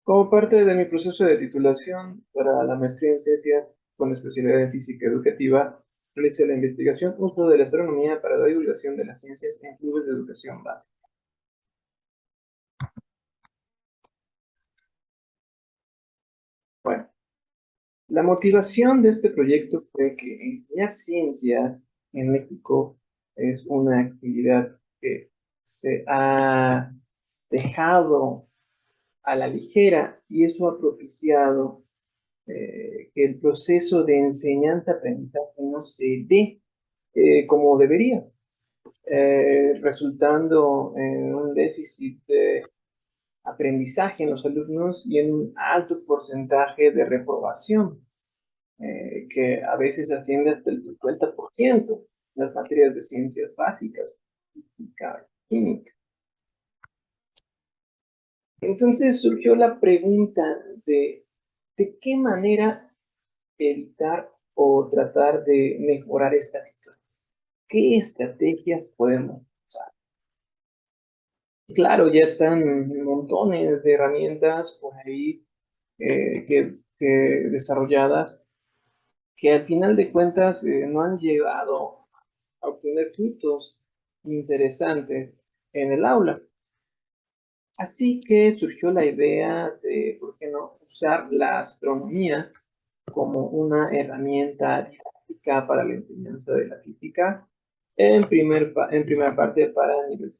Como parte de mi proceso de titulación para la maestría en ciencias con especialidad en física educativa, realicé la investigación uso de la astronomía para la divulgación de las ciencias en clubes de educación básica. Bueno, la motivación de este proyecto fue que enseñar ciencia en México es una actividad que se ha dejado a la ligera y eso ha propiciado que el proceso de enseñanza-aprendizaje no se dé como debería, resultando en un déficit de aprendizaje en los alumnos y en un alto porcentaje de reprobación, que a veces asciende hasta el 50% en las materias de ciencias básicas, física, química. Entonces surgió la pregunta de qué manera evitar o tratar de mejorar esta situación. ¿Qué estrategias podemos usar? Claro, ya están montones de herramientas por ahí que desarrolladas que al final de cuentas no han llegado a obtener frutos interesantes en el aula. Así que surgió la idea de, ¿por qué no?, usar la astronomía como una herramienta didáctica para la enseñanza de la física en primera parte para nivel.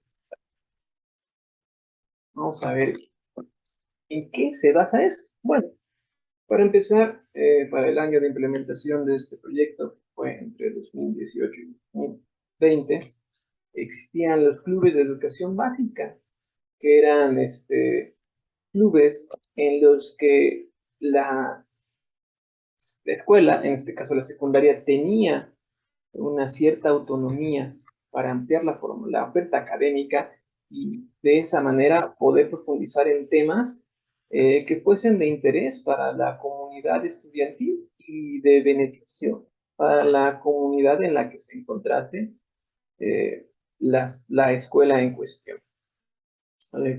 Vamos a ver en qué se basa esto. Bueno, para empezar, para el año de implementación de este proyecto, que fue entre 2018 y 2020, existían los clubes de educación básica, que eran clubes en los que la escuela, en este caso la secundaria, tenía una cierta autonomía para ampliar la oferta académica y de esa manera poder profundizar en temas que fuesen de interés para la comunidad estudiantil y de beneficio para la comunidad en la que se encontrase eh, la escuela en cuestión.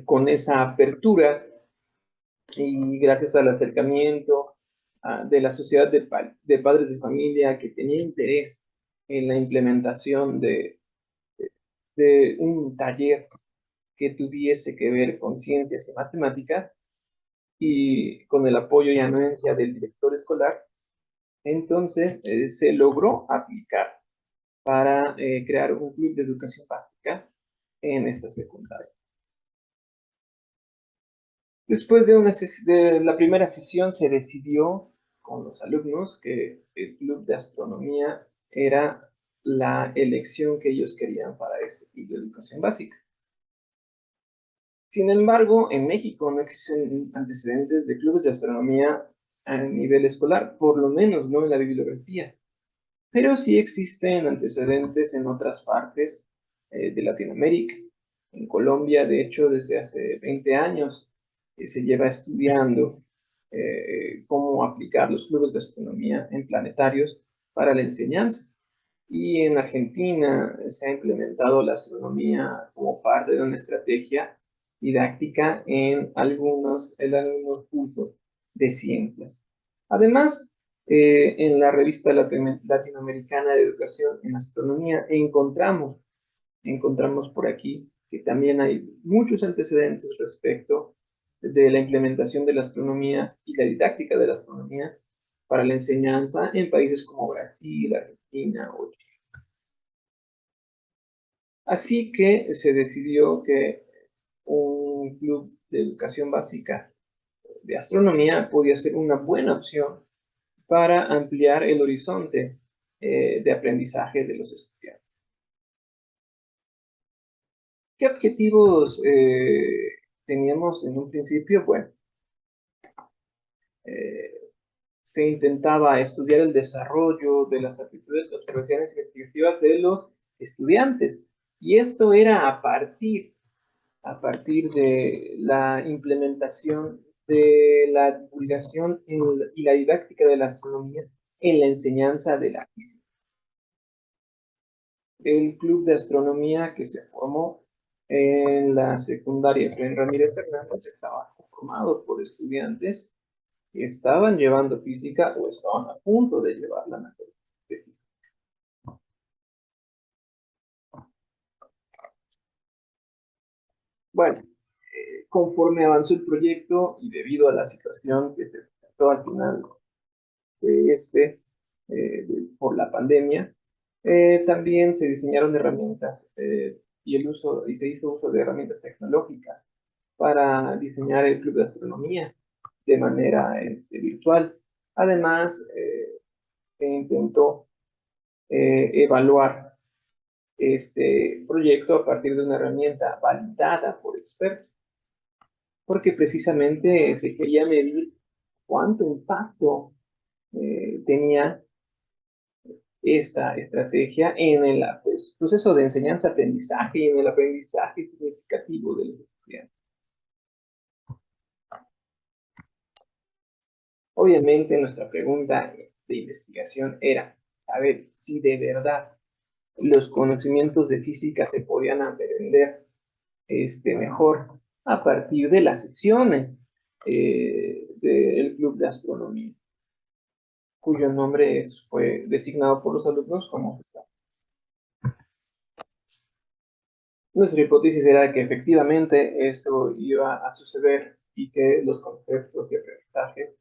Con esa apertura y gracias al acercamiento de la sociedad de padres de familia que tenía interés en la implementación de un taller que tuviese que ver con ciencias y matemáticas y con el apoyo y anuencia del director escolar, entonces se logró aplicar para crear un club de educación básica en esta secundaria. Después de la primera sesión se decidió con los alumnos que el club de astronomía era la elección que ellos querían para este club de educación básica. Sin embargo, en México no existen antecedentes de clubes de astronomía a nivel escolar, por lo menos no en la bibliografía, pero sí existen antecedentes en otras partes de Latinoamérica. En Colombia, de hecho, desde hace 20 años se lleva estudiando cómo aplicar los clubes de astronomía en planetarios para la enseñanza. Y en Argentina se ha implementado la astronomía como parte de una estrategia didáctica en algunos cursos de ciencias. Además, en la revista latinoamericana de educación en astronomía encontramos por aquí que también hay muchos antecedentes respecto de la implementación de la astronomía y la didáctica de la astronomía para la enseñanza en países como Brasil, Argentina o Chile. Así que se decidió que un club de educación básica de astronomía podía ser una buena opción para ampliar el horizonte de aprendizaje de los estudiantes. ¿Qué objetivos teníamos en un principio? Bueno, eh, se intentaba estudiar el desarrollo de las actitudes, observaciones investigativas de los estudiantes. Y esto era a partir de la implementación de la divulgación y la didáctica de la astronomía en la enseñanza de la física. El club de astronomía que se formó en la secundaria Efraín Ramírez Hernández estaba formado por estudiantes que estaban llevando física o estaban a punto de llevar la materia de física. Bueno, conforme avanzó el proyecto y debido a la situación que se presentó al final de por la pandemia, también se diseñaron herramientas y se hizo uso de herramientas tecnológicas para diseñar el club de astronomía de manera virtual. Además, se intentó evaluar este proyecto a partir de una herramienta validada por expertos, porque precisamente se quería medir cuánto impacto tenía esta estrategia en el proceso de enseñanza-aprendizaje y en el aprendizaje significativo de los estudiantes. Obviamente, nuestra pregunta de investigación era saber si de verdad los conocimientos de física se podían aprender mejor a partir de las sesiones del Club de Astronomía, cuyo nombre fue designado por los alumnos como su clase. Nuestra hipótesis era que efectivamente esto iba a suceder y que los conceptos de aprendizaje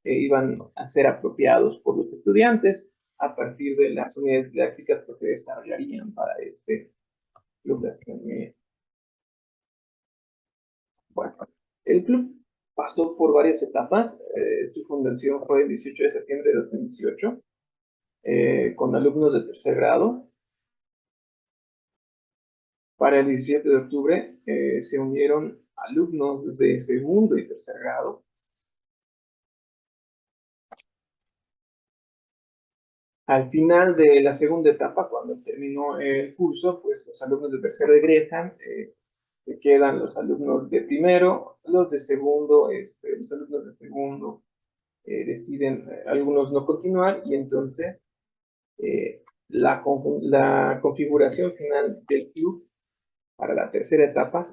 iban a ser apropiados por los estudiantes a partir de las unidades didácticas que se desarrollarían para este club de astronomía. Bueno, el club pasó por varias etapas. Su fundación fue el 18 de septiembre de 2018, con alumnos de tercer grado. Para el 17 de octubre se unieron alumnos de segundo y tercer grado. Al final de la segunda etapa, cuando terminó el curso, pues los alumnos de tercero egresan, se quedan los alumnos de primero, los de segundo, los alumnos de segundo deciden algunos no continuar y entonces la configuración final del club para la tercera etapa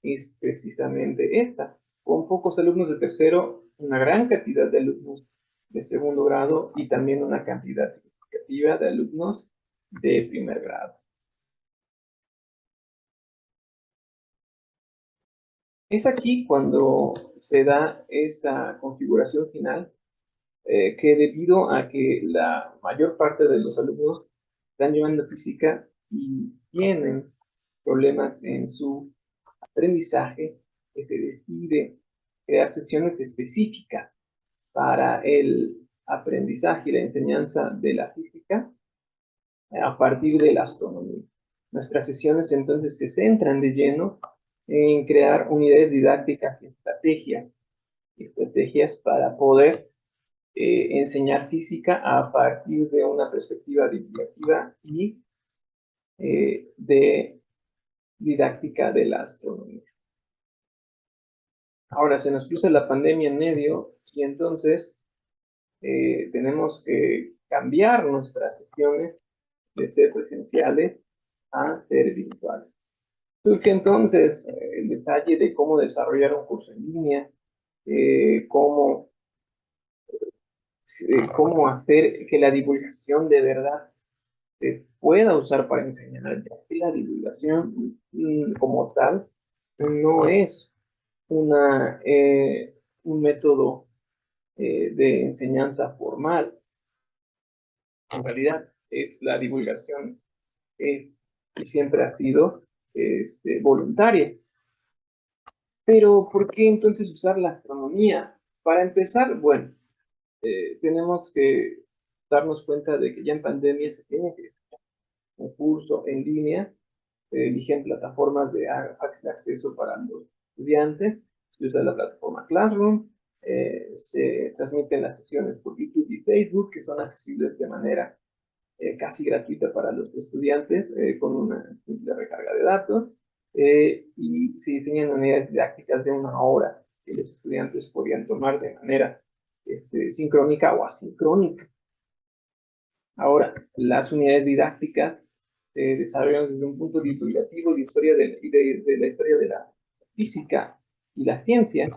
es precisamente esta, con pocos alumnos de tercero, una gran cantidad de alumnos de segundo grado y también una cantidad significativa de alumnos de primer grado. Es aquí cuando se da esta configuración final, que debido a que la mayor parte de los alumnos están llevando física y tienen problemas en su aprendizaje, que se decide crear secciones específicas para el aprendizaje y la enseñanza de la física a partir de la astronomía. Nuestras sesiones entonces se centran de lleno en crear unidades didácticas y estrategias para poder enseñar física a partir de una perspectiva divulgativa y de didáctica de la astronomía. Ahora se nos cruza la pandemia en medio y entonces tenemos que cambiar nuestras sesiones de ser presenciales a ser virtuales. Surge entonces el detalle de cómo desarrollar un curso en línea, cómo hacer que la divulgación de verdad se pueda usar para enseñar, ya que la divulgación como tal no es un método de enseñanza formal. En realidad es la divulgación y siempre ha sido voluntaria. Pero, ¿por qué entonces usar la astronomía? Para empezar, bueno, tenemos que darnos cuenta de que ya en pandemia se tiene que un curso en línea, se eligen plataformas de fácil acceso para los estudiantes, se usa la plataforma Classroom, se transmiten las sesiones por YouTube y Facebook, que son accesibles de manera casi gratuita para los estudiantes, con una simple recarga de datos, y se diseñan unidades didácticas de una hora que los estudiantes podían tomar de manera sincrónica o asincrónica. Ahora, las unidades didácticas se desarrollan desde un punto divulgativo de historia de la historia de la física y la ciencia,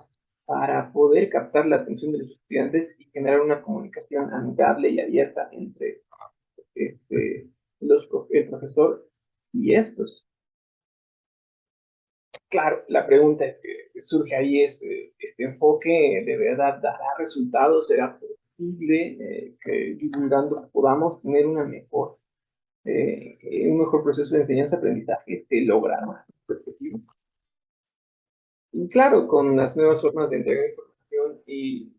para poder captar la atención de los estudiantes y generar una comunicación amigable y abierta entre este, el profesor y estos. Claro, la pregunta que surge ahí es, ¿este enfoque de verdad dará resultados? ¿Será posible que divulgando podamos tener un mejor proceso de enseñanza-aprendizaje de lograr más perspectiva? Y claro, con las nuevas formas de entregar información y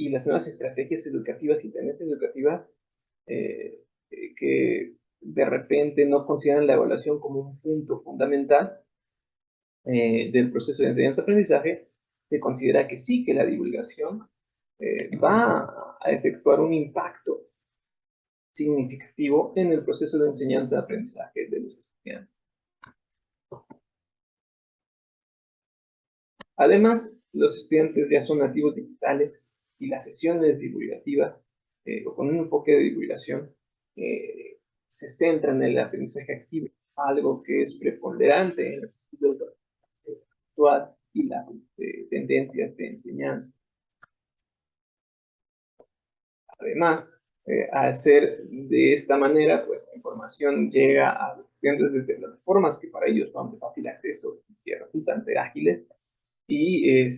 las nuevas estrategias educativas y tendencias educativas que de repente no consideran la evaluación como un punto fundamental del proceso de enseñanza-aprendizaje, se considera que sí, que la divulgación va a efectuar un impacto significativo en el proceso de enseñanza-aprendizaje de los estudiantes. Además, los estudiantes ya son nativos digitales y las sesiones divulgativas, o con un enfoque de divulgación, se centran en el aprendizaje activo, algo que es preponderante en los estudios actual y las tendencias de enseñanza. Además, al ser de esta manera, pues la información llega a los estudiantes desde plataformas que para ellos son de fácil acceso y que resultan ser ágiles y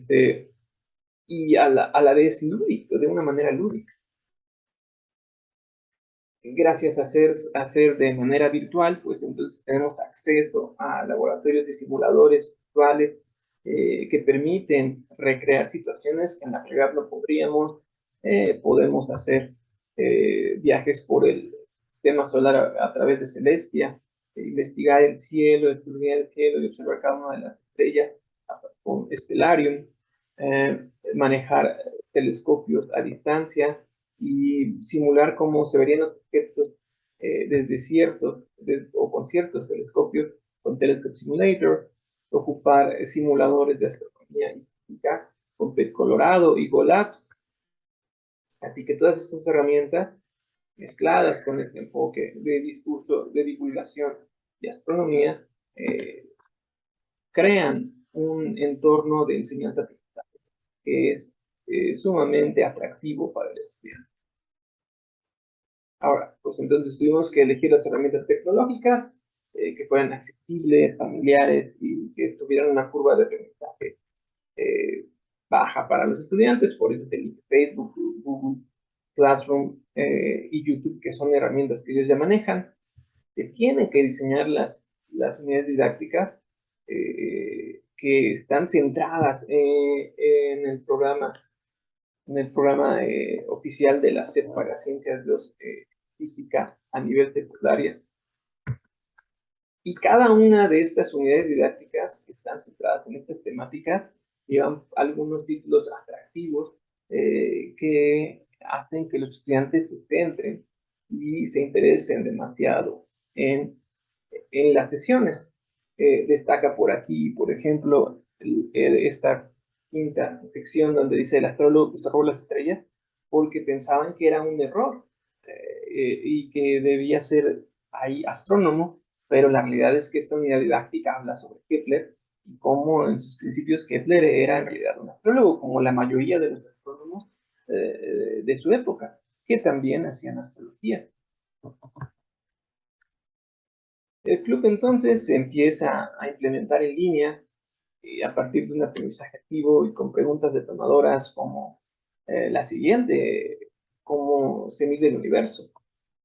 a la vez lúdico, de una manera lúdica. Gracias a hacer de manera virtual, pues entonces tenemos acceso a laboratorios de simuladores virtuales que permiten recrear situaciones que en la realidad no podríamos. Podemos hacer viajes por el sistema solar a través de Celestia, investigar el cielo, estudiar el cielo y observar cada una de las estrellas con Stellarium, manejar telescopios a distancia y simular cómo se verían los objetos desde ciertos o con ciertos telescopios, con Telescope Simulator, ocupar simuladores de astronomía y física con PET Colorado y GoLabs. Así que todas estas herramientas mezcladas con este enfoque de discurso, de divulgación de astronomía, crean un entorno de enseñanza que es sumamente atractivo para el estudiante. Ahora, pues entonces tuvimos que elegir las herramientas tecnológicas que fueran accesibles, familiares y que tuvieran una curva de aprendizaje baja para los estudiantes. Por eso se elige Facebook, Google Classroom y YouTube, que son herramientas que ellos ya manejan. Se tienen que diseñar las unidades didácticas que están centradas en el programa oficial de la SEP para Ciencias de Física a nivel secundaria. Y cada una de estas unidades didácticas que están centradas en estas temáticas llevan algunos títulos atractivos que hacen que los estudiantes se centren y se interesen demasiado en las sesiones. Destaca por aquí, por ejemplo, esta quinta sección donde dice el astrólogo que observó las estrellas porque pensaban que era un error y que debía ser ahí astrónomo, pero la realidad es que esta unidad didáctica habla sobre Kepler y cómo en sus principios Kepler era en realidad un astrólogo, como la mayoría de los astrónomos de su época, que también hacían astrología. El club entonces se empieza a implementar en línea a partir de un aprendizaje activo y con preguntas detonadoras como la siguiente: ¿cómo se mide el universo?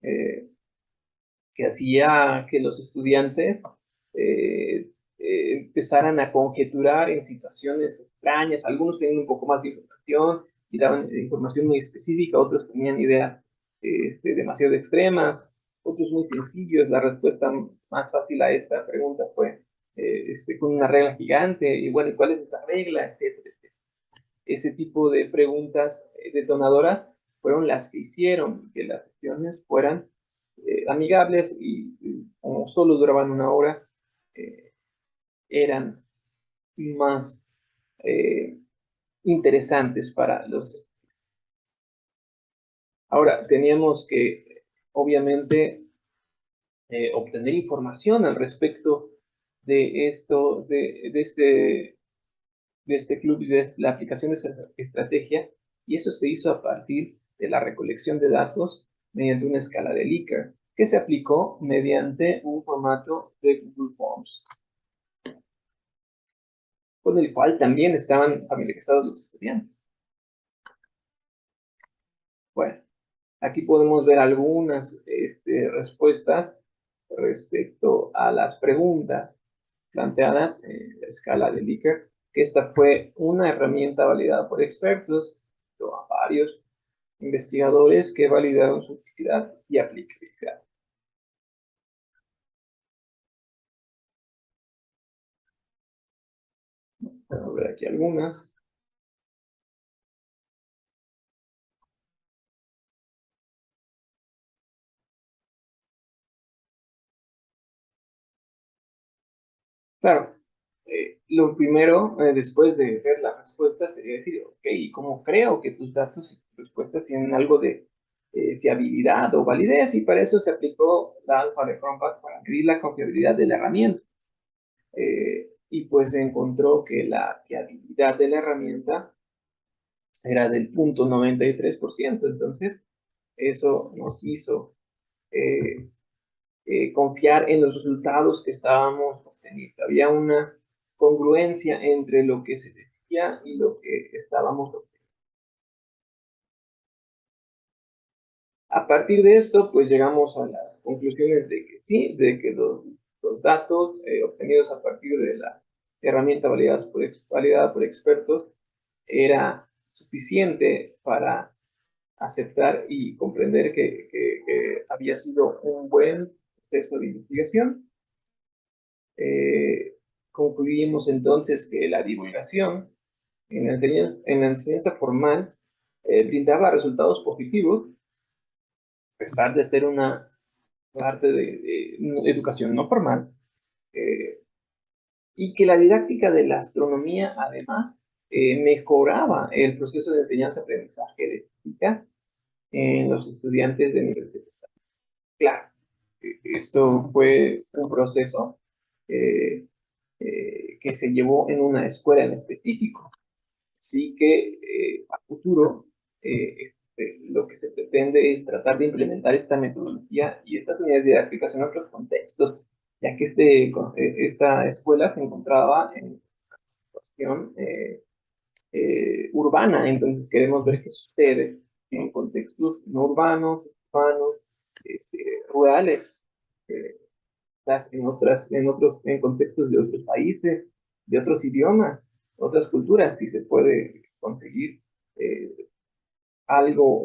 Que hacía que los estudiantes empezaran a conjeturar en situaciones extrañas. Algunos tenían un poco más de información y daban información muy específica, otros tenían ideas demasiado extremas, otros muy sencillos. La respuesta más fácil a esta pregunta fue con una regla gigante, y bueno, ¿cuál es esa regla? Etcétera. Ese tipo de preguntas detonadoras fueron las que hicieron que las sesiones fueran amigables y como solo duraban una hora, eran más interesantes para los. Ahora, teníamos que, obviamente, obtener información al respecto de esto, de de este club y de la aplicación de esa estrategia, y eso se hizo a partir de la recolección de datos mediante una escala de Likert, que se aplicó mediante un formato de Google Forms, con el cual también estaban familiarizados los estudiantes. Bueno, aquí podemos ver algunas respuestas respecto a las preguntas planteadas en la escala de Likert, que esta fue una herramienta validada por expertos, a varios investigadores que validaron su utilidad y aplicabilidad. Vamos a ver aquí algunas. Claro, lo primero, después de ver las respuestas, sería decir, ok, ¿y cómo creo que tus datos y tus respuestas tienen algo de fiabilidad o validez? Y para eso se aplicó la alfa de Cronbach para medir la confiabilidad de la herramienta. Y pues se encontró que la fiabilidad de la herramienta era del 0.93%. Entonces, eso nos hizo eh, confiar en los resultados que estábamos obteniendo. Había una congruencia entre lo que se decía y lo que estábamos obteniendo. A partir de esto, pues llegamos a las conclusiones de que sí, de que los datos obtenidos a partir de la herramienta validada por expertos era suficiente para aceptar y comprender que había sido un buen proceso de investigación. Concluimos entonces que la divulgación en la enseñanza formal brindaba resultados positivos, a pesar de ser una parte de educación no formal, eh, y que la didáctica de la astronomía, además, mejoraba el proceso de enseñanza-aprendizaje de física en los estudiantes de nivel secundario. Claro, esto fue un proceso que se llevó en una escuela en específico. Así que a futuro lo que se pretende es tratar de implementar esta metodología y estas unidades didácticas en otros contextos, ya que esta escuela se encontraba en una situación urbana, entonces queremos ver qué sucede en contextos no urbanos, rurales, eh, en contextos de otros países, de otros idiomas, otras culturas, si se puede conseguir eh,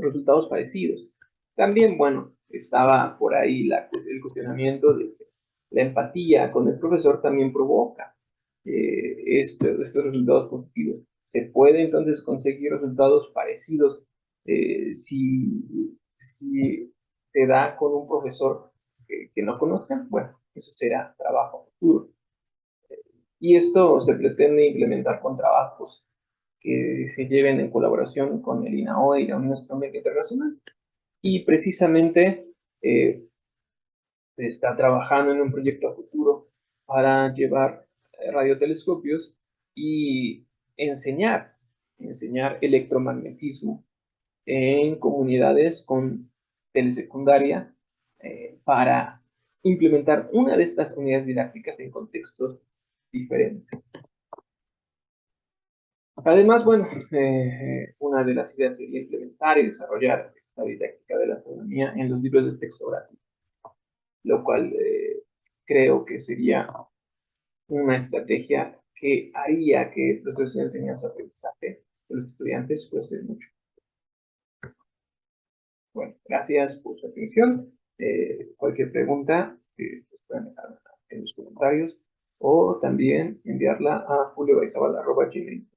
resultados parecidos. También, bueno, estaba por ahí el cuestionamiento de que la empatía con el profesor también provoca estos resultados positivos. Se puede entonces conseguir resultados parecidos si se da con un profesor que no conozcan. Bueno, eso será trabajo futuro. Y esto se pretende implementar con trabajos que se lleven en colaboración con el INAOE y la Unión Astronómica Internacional. Y precisamente se está trabajando en un proyecto a futuro para llevar radiotelescopios y enseñar, enseñar electromagnetismo en comunidades con telesecundaria para implementar una de estas unidades didácticas en contextos diferentes. Además, bueno, una de las ideas sería implementar y desarrollar esta didáctica de la astronomía en los libros de texto gratis, lo cual creo que sería una estrategia que haría que el proceso de enseñanza-aprendizaje de los estudiantes fuese mucho. Bueno, gracias por su atención. Cualquier pregunta, pues pueden dejar en los comentarios o también enviarla a juliobaizabal@gmail.com.